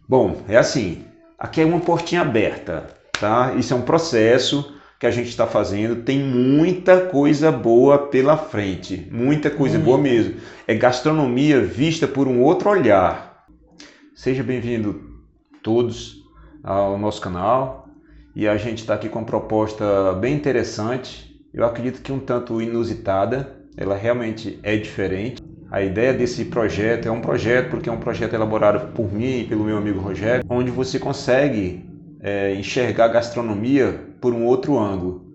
Bom, é assim, aqui é uma portinha aberta, tá? Isso é um processo que a gente está fazendo, tem muita coisa boa pela frente, muita coisa boa Muita. mesmo. É gastronomia vista por um outro olhar. Seja bem-vindo todos ao nosso canal e a gente está aqui com uma proposta bem interessante. Eu acredito que um tanto inusitada, ela realmente é diferente. A ideia desse projeto é um projeto porque é um projeto elaborado por mim e pelo meu amigo Rogério, onde você consegue enxergar a gastronomia por um outro ângulo,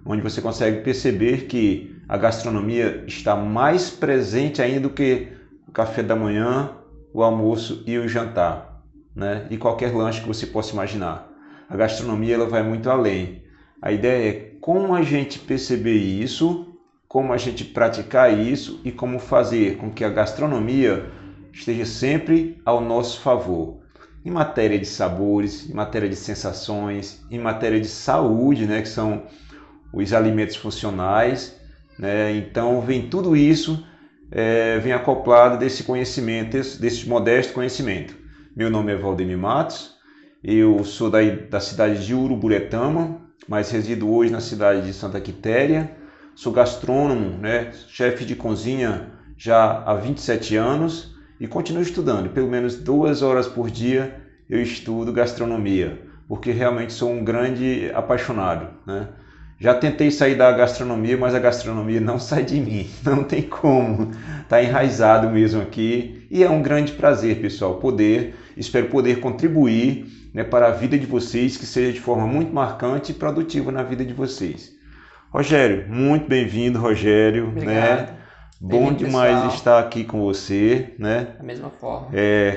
onde você consegue perceber que a gastronomia está mais presente ainda do que o café da manhã, o almoço e o jantar, né? E qualquer lanche que você possa imaginar. A gastronomia ela vai muito além. A ideia é como a gente perceber isso, como a gente praticar isso e como fazer com que a gastronomia esteja sempre ao nosso favor. Em matéria de sabores, em matéria de sensações, em matéria de saúde, né, que são os alimentos funcionais, né? Então vem tudo isso, vem acoplado desse conhecimento, desse modesto conhecimento. Meu nome é Valdemir Matos, eu sou da cidade de Uruburetama, mas resido hoje na cidade de Santa Quitéria. Sou gastrônomo, né? Chefe de cozinha já há 27 anos e continuo estudando. Pelo menos 2 horas por dia eu estudo gastronomia, porque realmente sou um grande apaixonado, né? Já tentei sair da gastronomia, mas a gastronomia não sai de mim, não tem como, está enraizado mesmo aqui e é um grande prazer, pessoal, espero poder contribuir, né, para a vida de vocês, que seja de forma muito marcante e produtiva na vida de vocês. Rogério, muito bem-vindo, Rogério, né? Obrigado. Bom Bem-vindo, demais pessoal. estar aqui com você, né? Da mesma forma.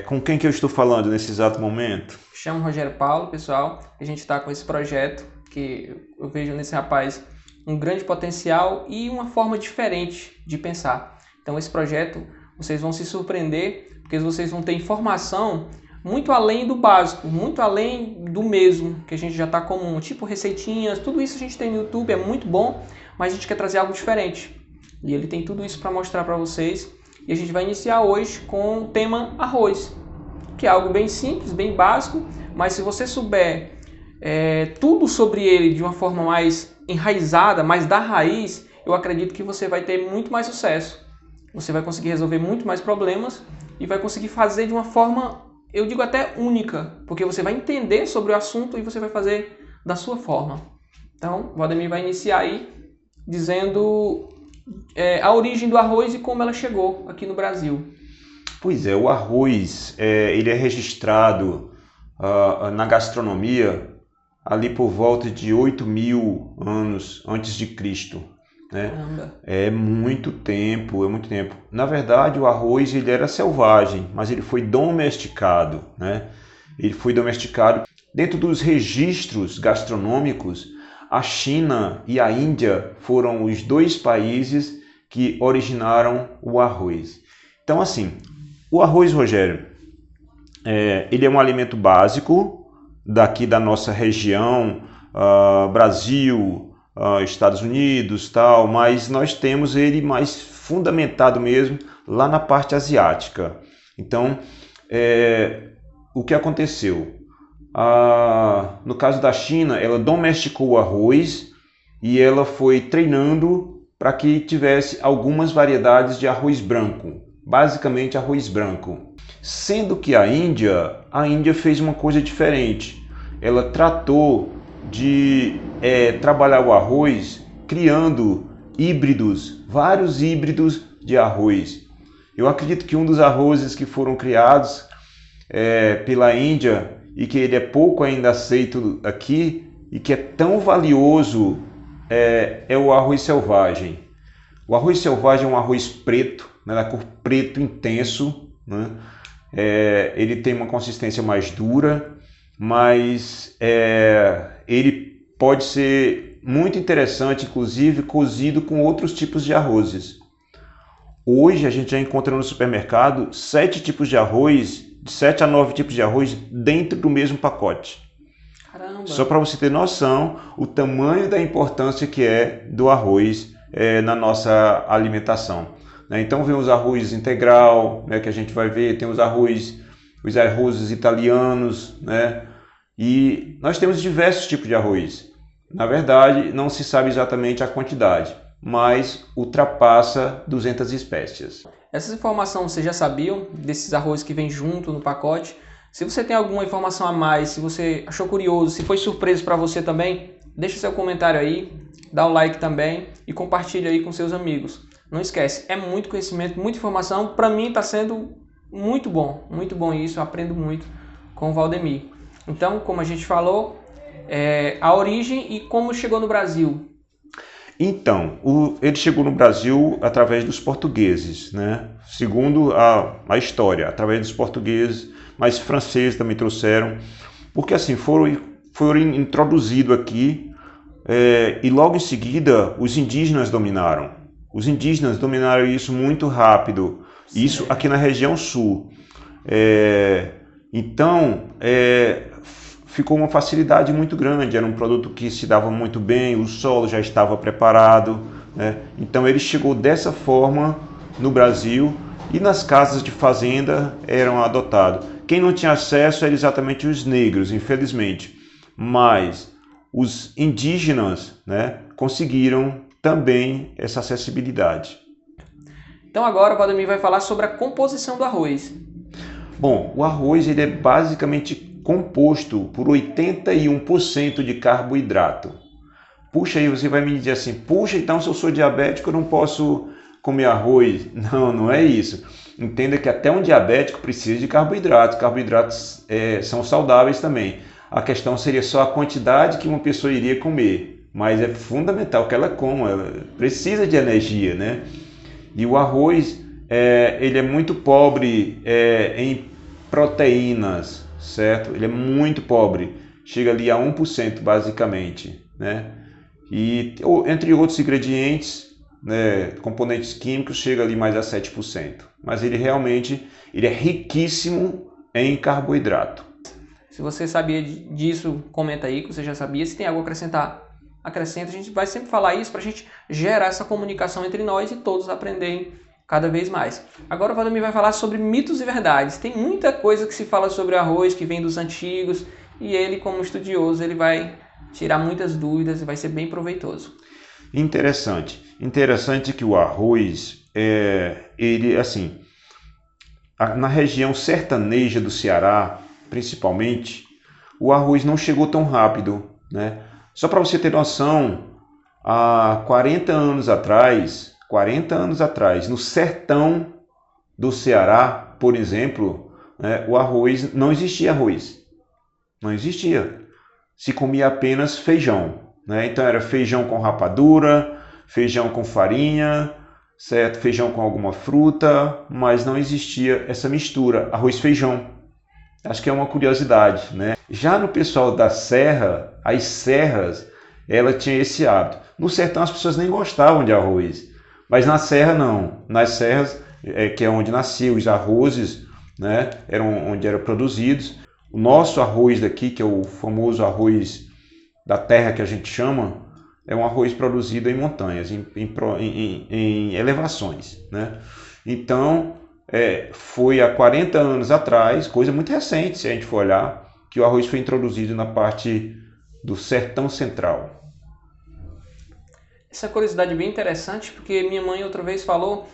Com quem que eu estou falando nesse exato momento? Chamo Rogério Paulo, pessoal. A gente está com esse projeto que eu vejo nesse rapaz um grande potencial e uma forma diferente de pensar. Então, esse projeto, vocês vão se surpreender, porque vocês vão ter informação muito além do básico, muito além do mesmo que a gente já está comum, tipo receitinhas, tudo isso a gente tem no YouTube, é muito bom, mas a gente quer trazer algo diferente. E ele tem tudo isso para mostrar para vocês. E a gente vai iniciar hoje com o tema arroz, que é algo bem simples, bem básico, mas se você souber tudo sobre ele de uma forma mais enraizada, mais da raiz, eu acredito que você vai ter muito mais sucesso. Você vai conseguir resolver muito mais problemas e vai conseguir fazer de uma forma, eu digo até única, porque você vai entender sobre o assunto e você vai fazer da sua forma. Então, o Valdemir vai iniciar aí dizendo a origem do arroz e como ela chegou aqui no Brasil. Pois é, o arroz, ele é registrado na gastronomia ali por volta de 8.000 anos antes de Cristo, né? Caramba. É muito tempo, é muito tempo. Na verdade, o arroz ele era selvagem, mas ele foi domesticado, né? Ele foi domesticado. Dentro dos registros gastronômicos, a China e a Índia foram os dois países que originaram o arroz. Então, assim, o arroz, Rogério, ele é um alimento básico daqui da nossa região, Brasil, Estados Unidos, tal, mas nós temos ele mais fundamentado mesmo lá na parte asiática. Então, o que aconteceu? No caso da China, ela domesticou o arroz e ela foi treinando para que tivesse algumas variedades de arroz branco, basicamente arroz branco. Sendo que a Índia fez uma coisa diferente. Ela tratou de trabalhar o arroz criando híbridos, vários híbridos de arroz. Eu acredito que um dos arrozes que foram criados pela Índia e que ele é pouco ainda aceito aqui e que é tão valioso é o arroz selvagem. O arroz selvagem é um arroz preto, né, da cor preto intenso, né? Ele tem uma consistência mais dura, mas ele pode ser muito interessante, inclusive cozido com outros tipos de arrozes. Hoje a gente já encontra no supermercado 7 tipos de arroz, de 7 a 9 tipos de arroz dentro do mesmo pacote. Caramba. Só para você ter noção o tamanho da importância que é do arroz na nossa alimentação. Então vem os arroz integral, né, que a gente vai ver, tem os arroz os arrozes italianos, né? E nós temos diversos tipos de arroz. Na verdade, não se sabe exatamente a quantidade, mas ultrapassa 200 espécies. Essas informações vocês já sabiam, desses arroz que vem junto no pacote? Se você tem alguma informação a mais, se você achou curioso, se foi surpresa para você também, deixa seu comentário aí, dá o like também e compartilha aí com seus amigos. Não esquece, é muito conhecimento, muita informação. Para mim está sendo muito bom isso, eu aprendo muito com o Valdemir. Então, como a gente falou, a origem e como chegou no Brasil. Então, ele chegou no Brasil através dos portugueses, né? Segundo a história, através dos portugueses, mas franceses também trouxeram, porque assim foram introduzidos aqui e logo em seguida os indígenas dominaram. Os indígenas dominaram isso muito rápido, isso aqui na região sul. Então, ficou uma facilidade muito grande, era um produto que se dava muito bem, o solo já estava preparado, né? Então ele chegou dessa forma no Brasil e nas casas de fazenda eram adotados. Quem não tinha acesso eram exatamente os negros, infelizmente, mas os indígenas, né, conseguiram também essa acessibilidade. Então agora o Valdemir vai falar sobre a composição do arroz. Bom, o arroz ele é basicamente composto por 81% de carboidrato. Puxa, aí você vai me dizer assim, puxa, então se eu sou diabético eu não posso comer arroz. Não, não é isso. Entenda que até um diabético precisa de carboidratos. Carboidratos são saudáveis também. A questão seria só a quantidade que uma pessoa iria comer. Mas é fundamental que ela coma, ela precisa de energia, né? E o arroz, ele é muito pobre em proteínas, certo? Ele é muito pobre, chega ali a 1% basicamente, né? E entre outros ingredientes, né, componentes químicos, chega ali mais a 7%. Mas ele realmente é riquíssimo em carboidrato. Se você sabia disso, comenta aí que você já sabia. Se tem algo a acrescentar, acrescenta. A gente vai sempre falar isso para a gente gerar essa comunicação entre nós e todos aprenderem cada vez mais. Agora o Valdemir vai falar sobre mitos e verdades. Tem muita coisa que se fala sobre arroz que vem dos antigos e ele, como estudioso, ele vai tirar muitas dúvidas e vai ser bem proveitoso. Interessante que o arroz, ele assim, na região sertaneja do Ceará, principalmente, o arroz não chegou tão rápido, né? Só para você ter noção, há 40 anos atrás, no sertão do Ceará, por exemplo, né, o arroz, não existia arroz. Não existia. Se comia apenas feijão, né? Então era feijão com rapadura, feijão com farinha, certo? Feijão com alguma fruta, mas não existia essa mistura, arroz-feijão. Acho que é uma curiosidade, né? Já no pessoal da serra, as serras, ela tinha esse hábito. No sertão as pessoas nem gostavam de arroz, mas na serra não. Nas serras, que é onde nasciam os arrozes, né? Eram onde eram produzidos. O nosso arroz daqui, que é o famoso arroz da terra que a gente chama, é um arroz produzido em montanhas, em elevações, né? Então, foi há 40 anos atrás, coisa muito recente, se a gente for olhar, que o arroz foi introduzido na parte do sertão central. Essa curiosidade é bem interessante, porque minha mãe outra vez falou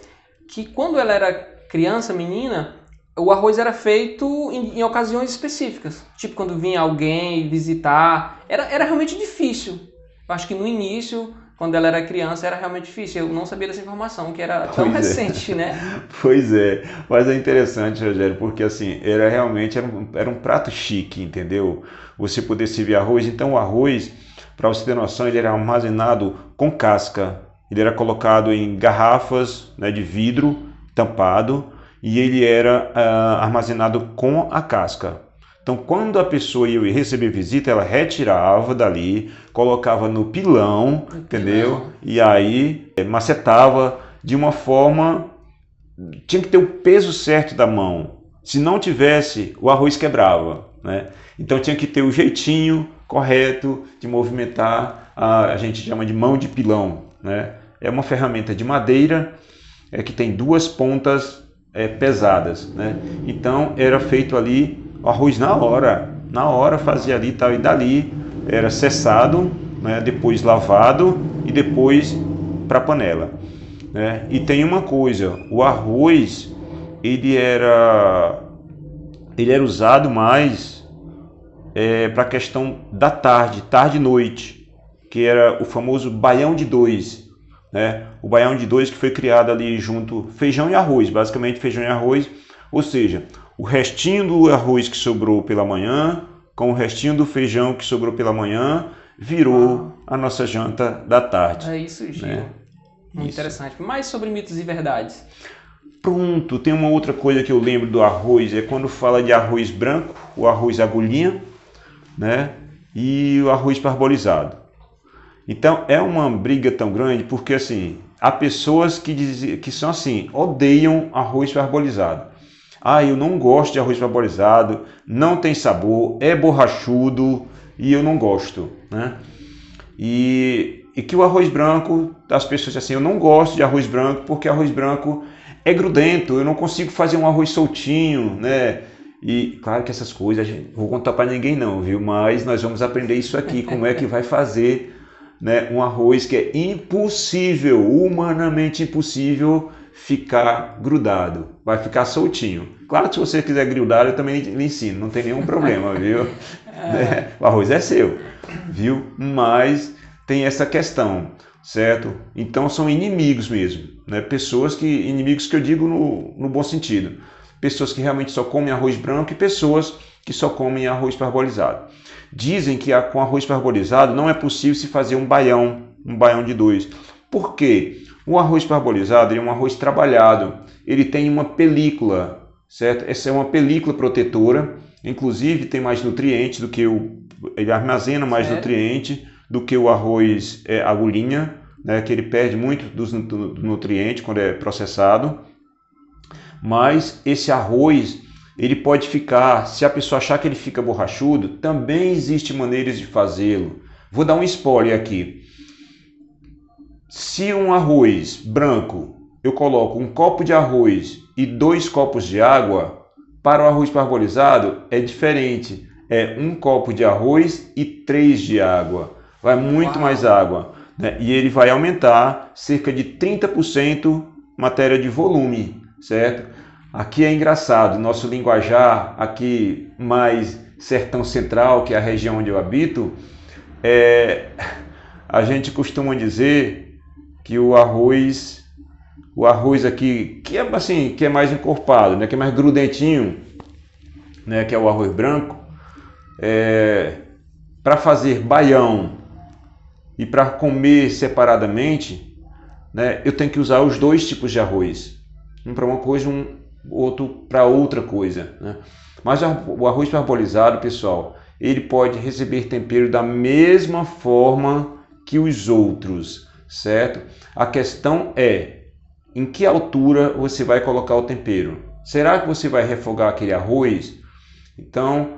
que quando ela era criança, menina, o arroz era feito em ocasiões específicas. Tipo, quando vinha alguém visitar, era realmente difícil. Eu acho que no início, quando ela era criança, era realmente difícil. Eu não sabia dessa informação, que era tão recente, né? Pois é, mas é interessante, Rogério, porque assim, era um prato chique, entendeu? Você poder servir arroz. Então o arroz, para você ter noção, ele era armazenado com casca. Ele era colocado em garrafas, né, de vidro tampado e ele era armazenado com a casca. Então, quando a pessoa ia receber visita, ela retirava dali, colocava no pilão, entendeu? E aí macetava de uma forma... Tinha que ter o peso certo da mão. Se não tivesse, o arroz quebrava, né? Então, tinha que ter o jeitinho correto de movimentar, a gente chama de mão de pilão, né? É uma ferramenta de madeira que tem duas pontas pesadas, né? Então era feito ali o arroz na hora fazia ali tal, e dali era cessado, né? Depois lavado e depois para a panela, né? E tem uma coisa, o arroz ele era usado mais para a questão da tarde e noite, que era o famoso baião de dois, né? O baião de dois que foi criado ali junto feijão e arroz, basicamente feijão e arroz, ou seja, o restinho do arroz que sobrou pela manhã com o restinho do feijão que sobrou pela manhã virou a nossa janta da tarde. É isso, Gil. Né? Muito interessante. Mais sobre mitos e verdades. Pronto, tem uma outra coisa que eu lembro do arroz, é quando fala de arroz branco, o arroz agulhinha, né? E o arroz parbolizado. Então é uma briga tão grande porque assim, há pessoas que são assim, odeiam arroz parbolizado. Ah, eu não gosto de arroz parbolizado, não tem sabor, é borrachudo e eu não gosto, né? E que o arroz branco, as pessoas assim, eu não gosto de arroz branco porque arroz branco é grudento, eu não consigo fazer um arroz soltinho, né? E claro que essas coisas, vou contar para ninguém não, viu? Mas nós vamos aprender isso aqui, como é que vai fazer, né, um arroz que é impossível, humanamente impossível ficar grudado, vai ficar soltinho. Claro que se você quiser grudar, eu também lhe ensino, não tem nenhum problema, viu? O arroz é seu, viu? Mas tem essa questão, certo? Então são inimigos mesmo, né? Inimigos que eu digo no bom sentido. Pessoas que realmente só comem arroz branco e pessoas que só comem arroz parbolizado. Dizem que com arroz parbolizado não é possível se fazer um baião de dois. Por quê? O arroz parbolizado é um arroz trabalhado, ele tem uma película, certo? Essa é uma película protetora, inclusive tem mais nutrientes do que ele armazena mais nutriente do que o arroz agulhinha, né? Que ele perde muito dos nutrientes quando é processado. Mas esse arroz, ele pode ficar, se a pessoa achar que ele fica borrachudo, também existe maneiras de fazê-lo. Vou dar um spoiler aqui. Se um arroz branco, eu coloco um copo de arroz e 2 copos de água, para o arroz parbolizado é diferente. É 1 copo de arroz e 3 de água. Vai muito mais água, né? E ele vai aumentar cerca de 30% matéria de volume, certo? Aqui é engraçado, nosso linguajar, aqui mais sertão central, que é a região onde eu habito, a gente costuma dizer que o arroz aqui, que é assim, que é mais encorpado, né, que é mais grudentinho, né, que é o arroz branco, para fazer baião e para comer separadamente, né, eu tenho que usar os 2 tipos de arroz, um para uma coisa, outro para outra coisa, né? Mas o arroz parbolizado, pessoal, ele pode receber tempero da mesma forma que os outros, certo? A questão é em que altura você vai colocar o tempero. Será que você vai refogar aquele arroz? Então,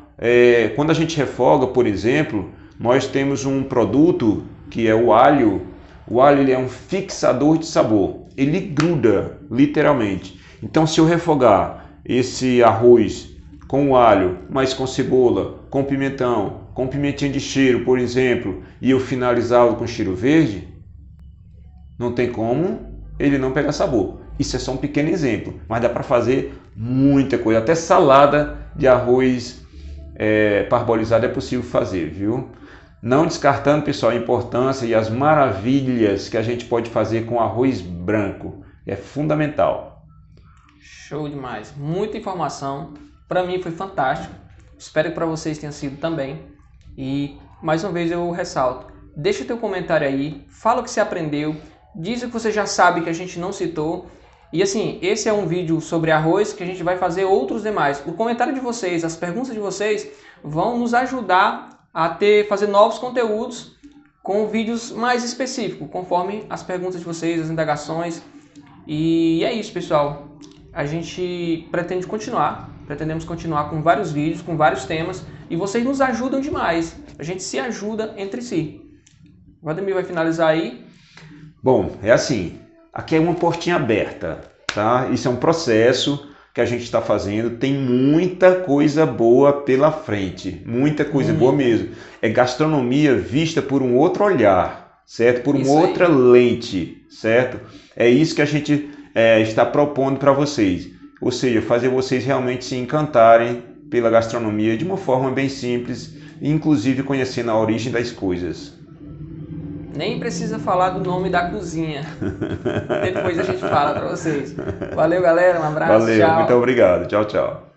quando a gente refoga, por exemplo, nós temos um produto que é o alho. O alho ele é um fixador de sabor, ele gruda literalmente. Então, se eu refogar esse arroz com alho, mas com cebola, com pimentão, com pimentinha de cheiro, por exemplo, e eu finalizá-lo com cheiro verde, não tem como ele não pegar sabor. Isso é só um pequeno exemplo, mas dá para fazer muita coisa. Até salada de arroz parbolizado é possível fazer, viu? Não descartando, pessoal, a importância e as maravilhas que a gente pode fazer com arroz branco. É fundamental. Show demais. Muita informação. Para mim foi fantástico. Espero que para vocês tenha sido também. E mais uma vez eu ressalto. Deixa o teu comentário aí. Fala o que você aprendeu. Diz o que você já sabe que a gente não citou. E assim, esse é um vídeo sobre arroz que a gente vai fazer outros demais. O comentário de vocês, as perguntas de vocês vão nos ajudar a fazer novos conteúdos com vídeos mais específicos, conforme as perguntas de vocês, as indagações. E é isso, pessoal. A gente pretendemos continuar com vários vídeos, com vários temas, e vocês nos ajudam demais. A gente se ajuda entre si. O Ademir vai finalizar aí. Bom, é assim, aqui é uma portinha aberta. tá? Isso é um processo que a gente está fazendo, tem muita coisa boa pela frente, muita coisa boa mesmo. É gastronomia vista por um outro olhar, certo? Por uma outra lente, certo? É isso que a gente está propondo para vocês, ou seja, fazer vocês realmente se encantarem pela gastronomia de uma forma bem simples, inclusive conhecendo a origem das coisas. Nem precisa falar do nome da cozinha. Depois a gente fala para vocês. Valeu, galera. Um abraço. Valeu, tchau. muito obrigado. Tchau, tchau.